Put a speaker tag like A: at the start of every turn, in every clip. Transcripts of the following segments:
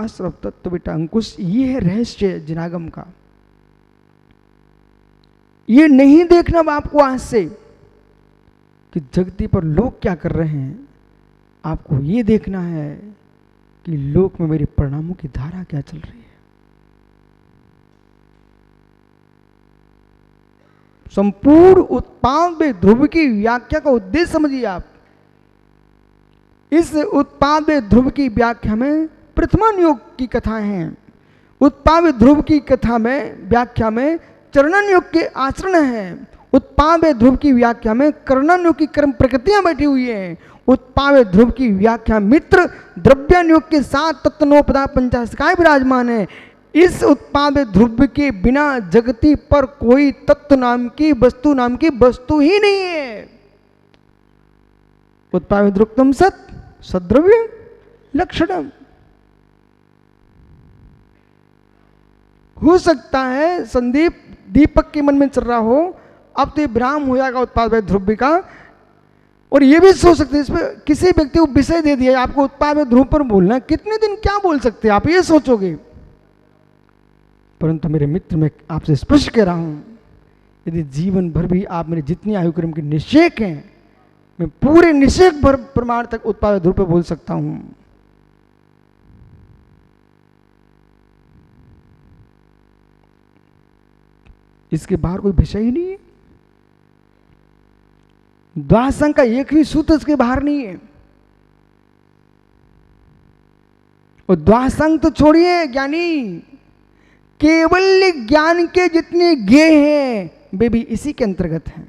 A: आश्रव तत्व बेटा अंकुश, ये है रहस्य जिनागम का। ये नहीं देखना अब आपको आज से कि जगती पर लोग क्या कर रहे हैं, आपको ये देखना है कि लोक में मेरे परिणामों की धारा क्या चल रही है। संपूर्ण उत्पाद में ध्रुव की व्याख्या का उद्देश्य समझिए आप। इस उत्पाद में ध्रुव की व्याख्या में प्रथमान योग की कथाएं हैं। उत्पाद में ध्रुव की कथा में व्याख्या में चरणन योग के आचरण हैं। उत्पाद में ध्रुव की व्याख्या में कर्णन योग की कर्म प्रकृतियां बैठी हुई हैं। उत्पाद में ध्रुव की व्याख्या मित्र द्रव्यान योग के साथ तत्नोपदा पंचाशकाय विराजमान है। इस उत्पाद ध्रुव के बिना जगती पर कोई तत्व नाम की वस्तु ही नहीं है। उत्पाद ध्रुवतम सत सद्रव्य लक्षणम। हो सकता है संदीप दीपक के मन में चल रहा हो, अब तो ये विराम हो जाएगा उत्पाद ध्रुव का, और ये भी सोच सकते हैं इसमें किसी व्यक्ति को विषय दे दिया आपको उत्पाद ध्रुव पर बोलना, कितने दिन क्या बोल सकते हैं आप, ये सोचोगे। परंतु मेरे मित्र, मैं आपसे स्पष्ट कह रहा हूं, यदि जीवन भर भी आप मेरे जितनी आयु क्रम के निषेक हैं, मैं पूरे निषेक भर प्रमाण तक उत्पाद ध्रुव पर बोल सकता हूं। इसके बाहर कोई विषय ही नहीं है। द्वासंग का एक भी सूत्र इसके बाहर नहीं है। और द्वासंग तो छोड़िए ज्ञानी, केवल ज्ञान के जितने ज्ञेय हैं वे भी इसी के अंतर्गत हैं।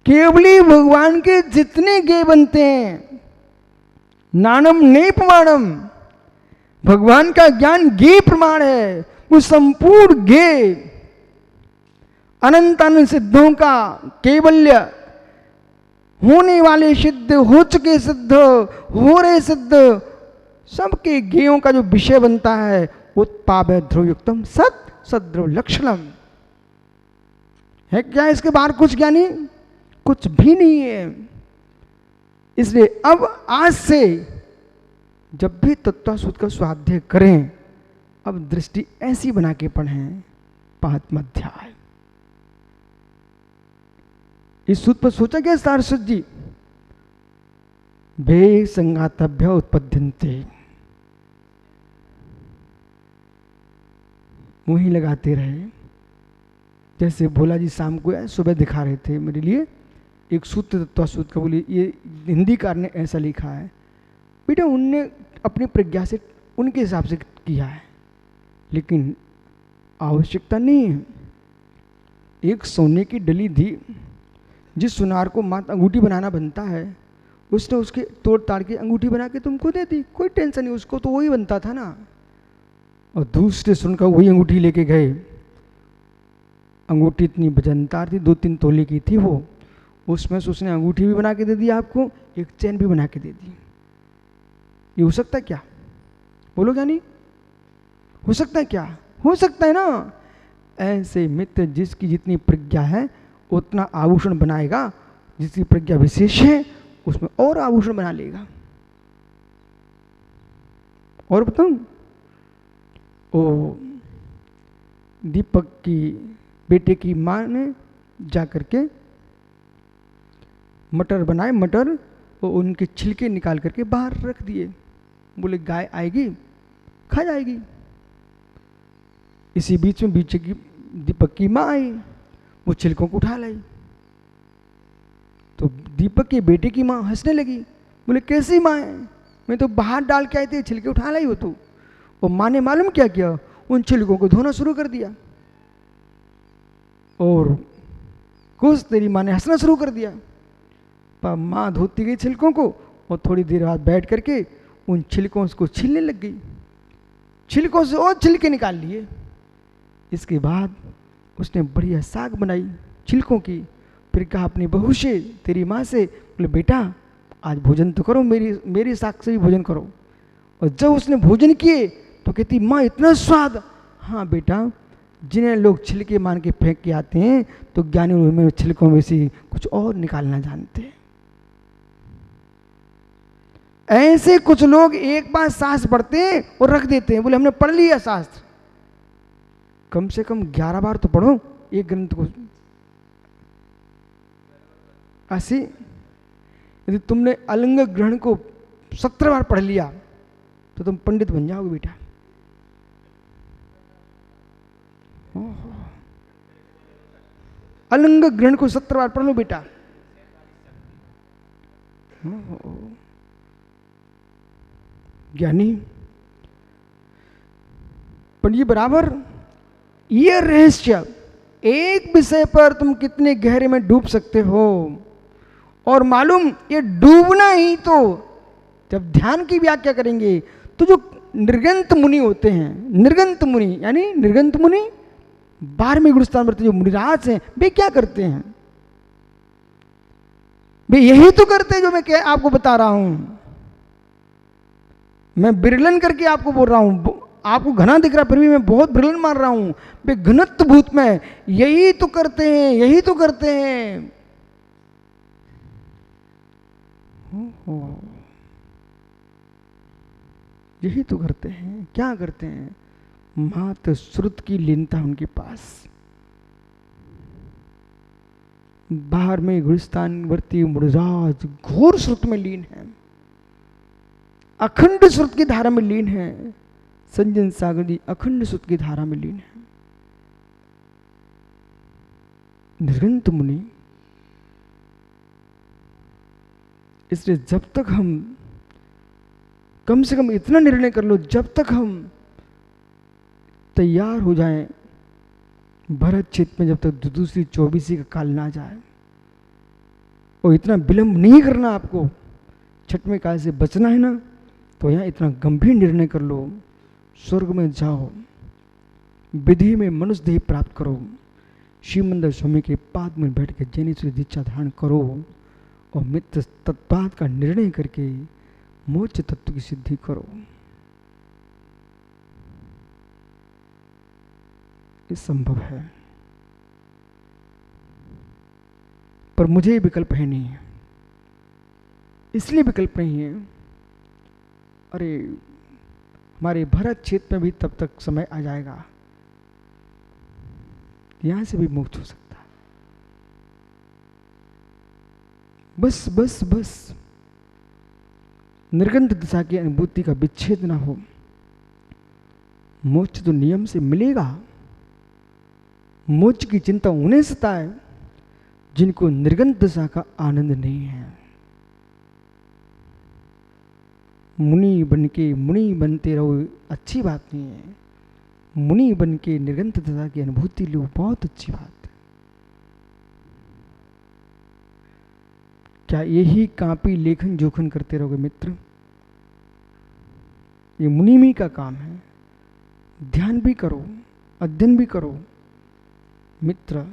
A: केवली भगवान के जितने ज्ञेय बनते हैं, नानम ने प्रमाणम, भगवान का ज्ञान ज्ञेय प्रमाण है। वो संपूर्ण ज्ञेय अनंत अनंत सिद्धों का केवल्य, होने वाले सिद्ध, हो चुके सिद्ध, हो रहे सिद्ध, सबके ज्ञेयों का जो विषय बनता है उत्पाद ध्रुव युक्तम सत सद्रुव लक्षणम है। क्या इसके बाहर कुछ ज्ञानी? कुछ भी नहीं है। इसलिए अब आज से जब भी तत्वासूत्र का स्वाध्याय करें, अब दृष्टि ऐसी बना के पढ़ें, पांचवा अध्याय। इस सूत्र पर सोचा क्या सारस्वत जी? भे संगातभ्य उत्पद्यन्ते, वहीं लगाते रहे। जैसे भोला जी शाम को सुबह दिखा रहे थे मेरे लिए एक सूत्र तत्वासूत्र का, बोली ये हिंदीकार ने ऐसा लिखा है। बेटा उनने अपनी प्रज्ञा से उनके हिसाब से किया है, लेकिन आवश्यकता नहीं है। एक सोने की डली थी, जिस सुनार को मात्र अंगूठी बनाना बनता है, उसने उसके तोड़ ताड़ के अंगूठी बना के तुमको दे दी, कोई टेंशन नहीं, उसको तो वही बनता था ना। और दूसरे सुनकर वही अंगूठी लेके गए। अंगूठी इतनी वजनदार थी, 2-3 तोले की थी वो, उसमें से उसने अंगूठी भी बना के दे दी आपको, एक चैन भी बना के दे दी। ये हो सकता है क्या? बोलो क्या नहीं हो सकता है? क्या हो सकता है ना। ऐसे मित्र जिसकी जितनी प्रज्ञा है उतना आभूषण बनाएगा, जिसकी प्रज्ञा विशेष है उसमें और आभूषण बना लेगा। और बताऊं, ओ दीपक की बेटे की माँ ने जा करके मटर बनाए, मटर और उनके छिलके निकाल करके बाहर रख दिए। बोले गाय आएगी खा जाएगी। इसी बीच में बीच की दीपक की माँ आई, वो छिलकों को उठा लाई। तो दीपक के बेटे की माँ हंसने लगी, बोले कैसी माँ है, मैं तो बाहर डाल के आई थी, छिलके उठा लाई हो तू। और माँ ने मालूम क्या किया, उन छिलकों को धोना शुरू कर दिया। और कुछ तेरी माँ ने हंसना शुरू कर दिया। पर माँ धोती गई छिलकों को और थोड़ी देर बाद बैठ करके उन छिलकों को छीलने लग गई। छिलकों से और छिलके निकाल लिए। इसके बाद उसने बढ़िया साग बनाई छिलकों की। फिर कहा अपनी बहू से, तेरी माँ से, बोले बेटा आज भोजन तो करो, मेरी साग से भी भोजन करो। और जब उसने भोजन किए तो कहती माँ इतना स्वाद। हाँ बेटा, जिन्हें लोग छिलके मान के फेंक के आते हैं तो ज्ञानी में छिलकों में से कुछ और निकालना जानते हैं। ऐसे कुछ लोग एक बार शास्त्र पढ़ते हैं और रख देते हैं, बोले हमने पढ़ लिया शास्त्र। कम से कम 11 बार तो पढ़ो एक ग्रंथ को। ऐसे यदि तुमने अलंग ग्रहण को 17 बार पढ़ लिया तो तुम पंडित बन जाओगे बेटा। अलंग ग्रहण को 17 बार पढ़ लो बेटा। ज्ञानी पंडित बराबर ये रहस्य, एक विषय पर तुम कितने गहरे में डूब सकते हो। और मालूम ये डूबना ही तो, जब ध्यान की व्याख्या करेंगे तो जो निर्गंत मुनि होते हैं, निर्गंत मुनि यानी निर्गंत मुनि 12वें गुरुस्थान पर जो मुनिराज हैं, वे क्या करते हैं? वे यही तो करते हैं जो मैं आपको बता रहा हूं। मैं विरलन करके आपको बोल रहा हूं, आपको घना दिख रहा फिर भी मैं बहुत विरलन मान रहा हूं। वे घनत्व भूत में यही तो करते हैं, यही तो करते हैं। यही तो करते हैं। क्या करते हैं? मात्र श्रुत की लीनता उनके पास। 12वें गुरुस्थान वर्ती मुनिराज घोर श्रुत में लीन है, अखंड श्रुत की धारा में लीन है। संजन सागर जी अखंड श्रुत की धारा में लीन है। निर्गंत मुनि। इसलिए जब तक हम, कम से कम इतना निर्णय कर लो, जब तक हम तैयार हो जाएं भरत क्षेत्र में, जब तक दूसरी 24वीं का काल ना जाए, और इतना विलंब नहीं करना आपको। छठवें काल से बचना है ना, तो यहाँ इतना गंभीर निर्णय कर लो। स्वर्ग में जाओ, विधि में मनुष्य देह प्राप्त करो, शिवमंदिर स्वामी के पाद में बैठ के जैनेश्वरी दीक्षा धारण करो, और मित्र तत्पाद का निर्णय करके मोक्ष तत्व की सिद्धि करो। ये संभव है, पर मुझे ये विकल्प है नहीं। इसलिए विकल्प नहीं है, अरे हमारे भरत क्षेत्र में भी तब तक समय आ जाएगा, यहां से भी मोक्ष हो सकता है। बस बस बस निर्गंध दशा की अनुभूति का विच्छेद ना हो। मोक्ष तो नियम से मिलेगा। मोक्ष की चिंता उन्हें सताए जिनको निर्गंध दशा का आनंद नहीं है। मुनि बनके मुनि बनते रहो, अच्छी बात नहीं है। मुनि बनके निर्गंध दशा की अनुभूति लो, बहुत अच्छी बात है। क्या यही कापी लेखन जोखन करते रहोगे मित्र? ये मुनिमी का काम है। ध्यान भी करो, अध्ययन भी करो मित्र।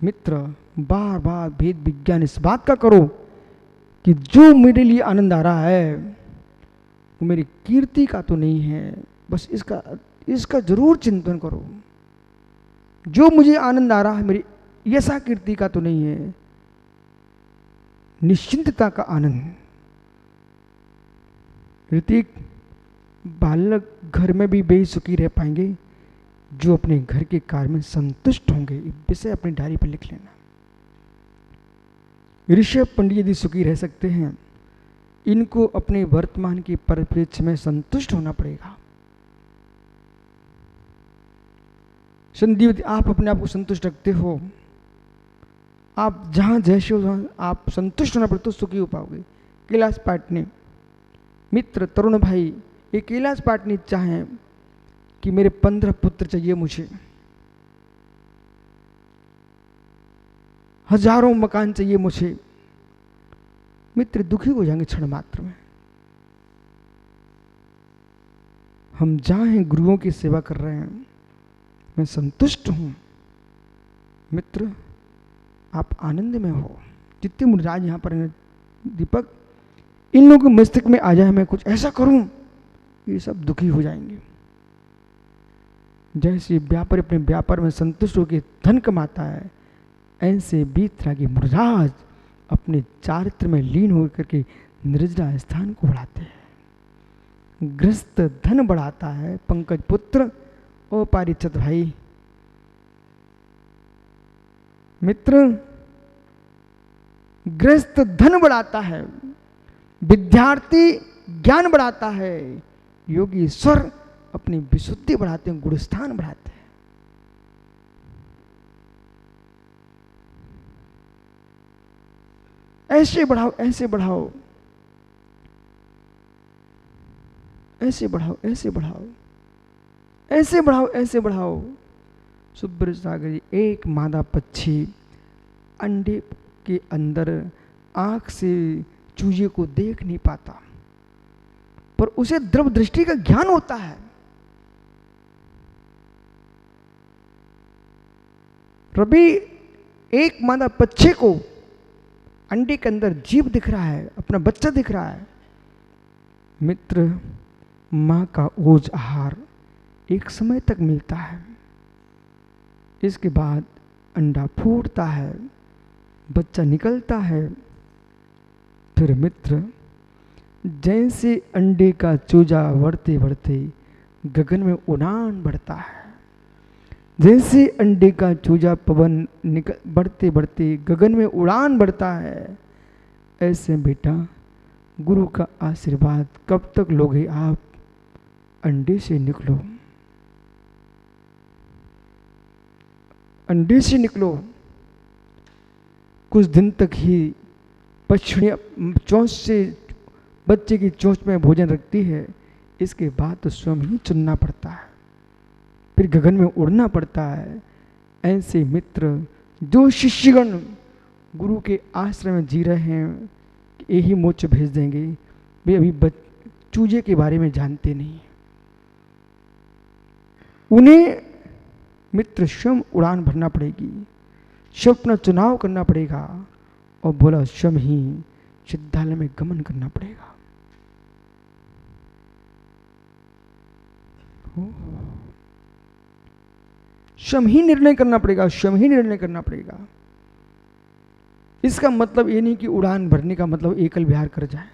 A: मित्र बार बार भेद विज्ञान इस बात का करो कि जो मेरे लिए आनंद आ रहा है वो मेरी कीर्ति का तो नहीं है, बस इसका जरूर चिंतन करो। जो मुझे आनंद आ रहा है मेरी यशा कीर्ति का तो नहीं है, निश्चिंतता का आनंद। ऋतिक, बालक घर में भी बेसुखी रह पाएंगे जो अपने घर के कार्य में संतुष्ट होंगे। विषय अपनी डायरी पर लिख लेना। ऋषभ पंडित यदि सुखी रह सकते हैं, इनको अपने वर्तमान की परिप्रेक्ष्य में संतुष्ट होना पड़ेगा। संदीप, आप अपने आप को संतुष्ट रखते हो? आप जहां जैसे हो वहां आप संतुष्ट होना पड़े तो सुखी हो पाओगे। कैलाश पाटनी मित्र, तरुण भाई, ये कैलाश पाटनी चाहें कि मेरे 15 पुत्र चाहिए मुझे, हजारों मकान चाहिए मुझे, मित्र दुखी हो जाएंगे क्षण मात्र में। हम जहां हैं गुरुओं की सेवा कर रहे हैं, मैं संतुष्ट हूं। मित्र आप आनंद में हो। जितने मुनिराज यहां पर हैं दीपक, इन लोगों के मस्तिष्क में आ जाए मैं कुछ ऐसा करूं, ये सब दुखी हो जाएंगे। जैसे व्यापारी अपने व्यापार में संतुष्ट होकर धन कमाता है, ऐसे 20 तरह के मुनिराज अपने चारित्र में लीन होकर के निर्जला स्थान को बढ़ाते हैं। गृहस्थ धन बढ़ाता है पंकज पुत्र और पारिचत भाई। मित्र, गृहस्थ धन बढ़ाता है, विद्यार्थी ज्ञान बढ़ाता है, योगी ईश्वर अपनी विशुद्धि बढ़ाते हैं, गुणस्थान बढ़ाते हैं। ऐसे बढ़ाओ, ऐसे बढ़ाओ, ऐसे बढ़ाओ, ऐसे बढ़ाओ, ऐसे बढ़ाओ, ऐसे बढ़ाओ। सुब्रत सागर जी, एक मादा पक्षी अंडे के अंदर आंख से चूजे को देख नहीं पाता, पर उसे द्रव दृष्टि का ज्ञान होता है। रवि एक मादा पक्षी को अंडे के अंदर जीव दिख रहा है, अपना बच्चा दिख रहा है। मित्र, मां का ओज आहार एक समय तक मिलता है, इसके बाद अंडा फूटता है, बच्चा निकलता है। फिर मित्र, जैसे अंडे का चूजा बढ़ते बढ़ते गगन में उड़ान बढ़ता है, जैसे अंडे का चूजा पवन बढ़ते बढ़ते गगन में उड़ान बढ़ता है, ऐसे बेटा गुरु का आशीर्वाद कब तक लोगे आप? अंडे से निकलो, अंडे से निकलो। कुछ दिन तक ही पक्षियाँ चोंच से बच्चे की चोंच में भोजन रखती है, इसके बाद तो स्वयं ही चुनना पड़ता है, फिर गगन में उड़ना पड़ता है। ऐसे मित्र जो शिष्यगण गुरु के आश्रम में जी रहे हैं, यही मोक्ष भेज देंगे, वे अभी चूजे के बारे में जानते नहीं। उन्हें मित्र स्वयं उड़ान भरना पड़ेगी, स्वयं अपना चुनाव करना पड़ेगा, और बोला स्वयं ही सिद्धालय में गमन करना पड़ेगा। स्वयं ही निर्णय करना पड़ेगा, स्वयं ही निर्णय करना पड़ेगा। इसका मतलब ये नहीं कि उड़ान भरने का मतलब एकल विहार कर जाए।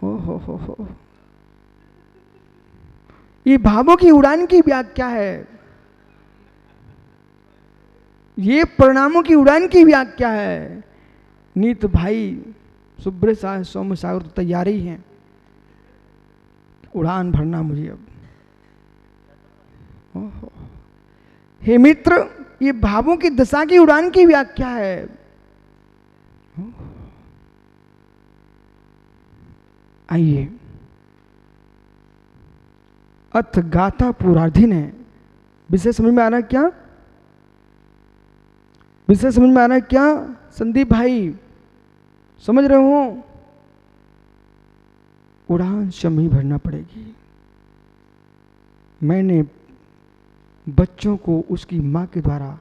A: हो ये भावों की उड़ान की व्याख्या है, ये परिणामों की उड़ान की व्याख्या है। नीत भाई सुब्रत सौम्य सागर तो तैयार ही हैं, उड़ान भरना मुझे अब। ओहो, हे मित्र, ये भावों की दशा की उड़ान की व्याख्या है। आइए, अथ गाथा पूर्वार्धीन है। विषय समझ में आ रहा है क्या? विषय समझ में आ रहा है क्या संदीप भाई? समझ रहे हो? उड़ान स्वयं ही भरना पड़ेगी। मैंने बच्चों को उसकी मां के द्वारा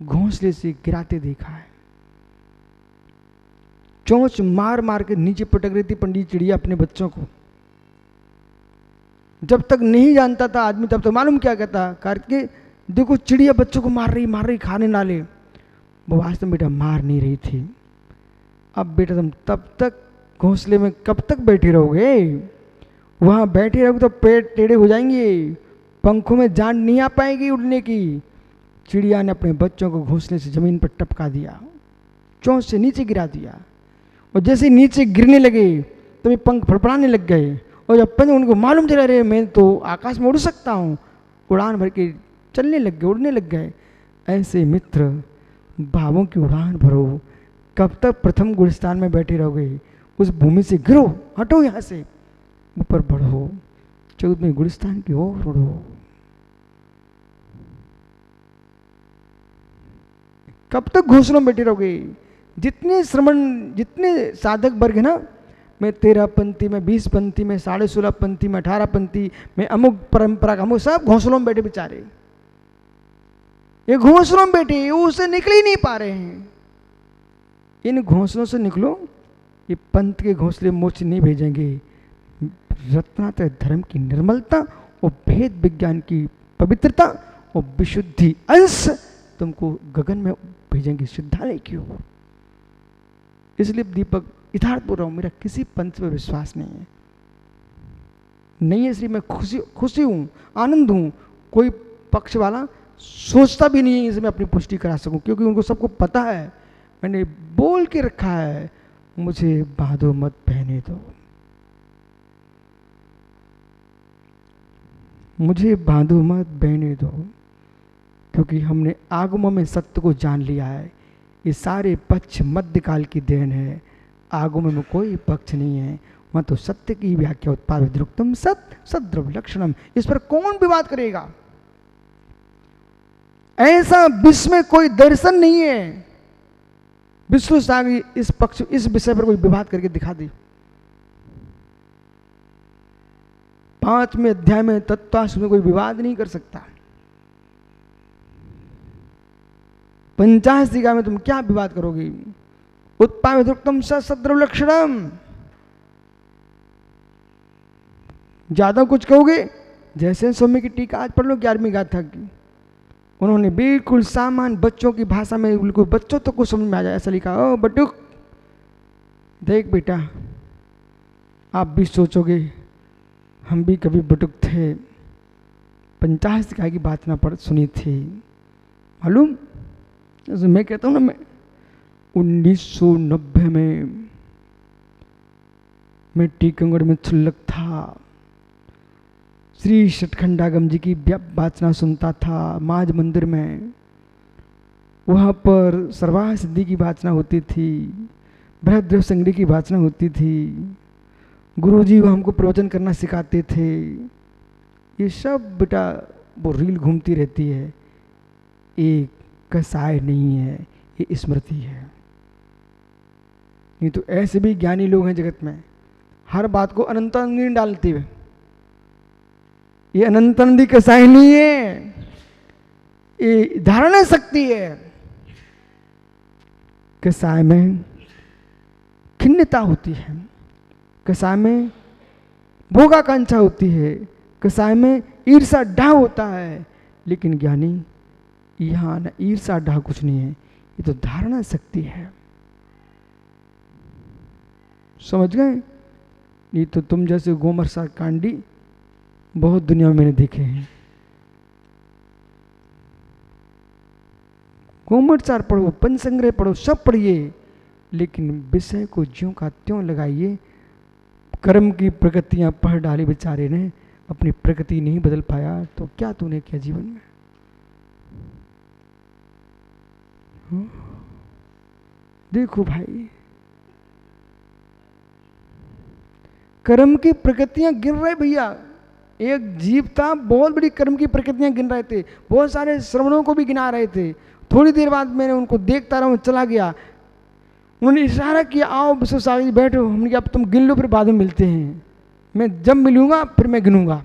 A: घोंसले से गिराते देखा है। चोंच मार मार के नीचे पटक रही थी पंडित चिड़िया अपने बच्चों को। जब तक नहीं जानता था आदमी, तब तक मालूम क्या कहता, करके देखो चिड़िया बच्चों को मार रही खाने नाले। वो वास्तव में बेटा मार नहीं रही थी। अब बेटा तुम तब तक घोंसले में कब तक बैठे रहोगे? वहां बैठे रहोगे तो पेट टेढ़े हो जाएंगे, पंखों में जान नहीं आ पाएगी उड़ने की। चिड़िया ने अपने बच्चों को घोंसले से जमीन पर टपका दिया, चोंच से नीचे गिरा दिया, और जैसे नीचे गिरने लगे तो वे पंख फड़फड़ाने लग गए। और जब पंख उनको मालूम चला रहे मैं तो आकाश में उड़ सकता हूँ, उड़ान भर के चलने लग गए, उड़ने लग गए। ऐसे मित्र भावों की उड़ान भरो। कब तक प्रथम गुणस्थान में बैठे रहोगे? उस भूमि से गिरो, हटो यहाँ से, ऊपर बढ़ो, 14वें गुणस्थान की ओर उड़ो। कब तक घोंसलों में बैठे रहोगे? जितने श्रमण, जितने साधक वर्ग है ना, मैं 13 पंथी में, 20 पंथी में, 16.5 पंथी में, 18 पंथी में, अमुक परंपरा का अमुक, सब घोंसलों में बैठे बेचारे। ये घोंसलों में बैठे, उससे निकल ही नहीं पा रहे हैं। इन घोंसलों से निकलो, ये पंथ के घोंसले मोक्ष नहीं भेजेंगे। रत्नात्रय धर्म की निर्मलता और भेद विज्ञान की पवित्रता और विशुद्धि अंश तुमको गगन में भेजेंगे सिद्धालय की ओर। इसलिए दीपक यथार्थ बोल रहा हूँ, मेरा किसी पंथ पे विश्वास नहीं है। नहीं है इसलिए मैं खुशी हूँ, आनंद हूँ। कोई पक्ष वाला सोचता भी नहीं है इसे मैं अपनी पुष्टि करा सकूं, क्योंकि उनको सबको पता है, मैंने बोल के रखा है, मुझे बांधो मत बहने दो, मुझे बांधो मत बहने दो, क्योंकि हमने आगमों में सत्य को जान लिया है। ये सारे पक्ष मध्यकाल की देन है, आगमों में कोई पक्ष नहीं है। वहाँ तो सत्य की व्याख्या उत्पाद विद्रुक्तम सत सद्रव लक्षणम, इस पर कौन विवाद करेगा? ऐसा विश्व में कोई दर्शन नहीं है। विष्णु सागी इस पक्ष इस विषय पर कोई विवाद करके दिखा दी। 5वें अध्याय में तत्वाश्र में कोई विवाद नहीं कर सकता। 85 में तुम क्या विवाद करोगे? उत्पाद विद्रुक्तम सद्रव लक्षणम, ज्यादा कुछ कहोगे? जैसे स्वामी की टीका आज पढ़ लो 11वीं गाथा की, उन्होंने बिल्कुल सामान्य बच्चों की भाषा में, बिल्कुल बच्चों तो कुछ समझ में आ जाए ऐसा लिखा, ओ बटुक देख बेटा, आप भी सोचोगे हम भी कभी बटुक थे, 85 की बात ना पढ़ सुनी थी मालूम। जैसे मैं कहता हूँ ना, मैं 1990 में मैं टीकमगढ़ में छुल्लक था, श्री सतखंडागम जी की वाचना सुनता था माज मंदिर में। वहाँ पर सर्वाह सिद्धि की वाचना होती थी, बृहद्रव संगरी की वाचना होती थी, गुरुजी हमको प्रवचन करना सिखाते थे। ये सब बेटा वो रील घूमती रहती है, एक कसाय नहीं है, ये स्मृति है। नहीं तो ऐसे भी ज्ञानी लोग हैं जगत में, हर बात को अनंतानंदी डालते हुए। ये अनंतानंदी कसाई नहीं है, ये धारणा शक्ति है। कसाय में खिन्नता होती है, कसाय में भोगाकांक्षा होती है, कसाय में ईर्षा डाह होता है। लेकिन ज्ञानी यहाँ न ईर्षा डाह कुछ नहीं है, ये तो धारणा शक्ति है। समझ गए? नहीं तो तुम जैसे गोमरसा कांडी बहुत दुनिया में मैंने देखे हैं। गोमरसार पढ़ो, पंचसंग्रह पढ़ो, सब पढ़िए, लेकिन विषय को ज्यों का त्यों लगाइए। कर्म की प्रकृतियां पढ़ डाली बेचारे ने, अपनी प्रकृति नहीं बदल पाया, तो क्या तूने किया जीवन में? देखो भाई, कर्म की प्रकृतियां गिन रहे भैया। एक जीव था, बहुत बड़ी कर्म की प्रकृतियां गिन रहे थे, बहुत सारे श्रवणों को भी गिना रहे थे। थोड़ी देर बाद मैंने उनको देखता रहा, चला गया। उन्होंने इशारा किया, आओ विश्वसागर जी बैठो। हमने कहा अब तुम गिन लो, फिर बाद में मिलते हैं, मैं जब मिलूंगा फिर मैं गिनूंगा।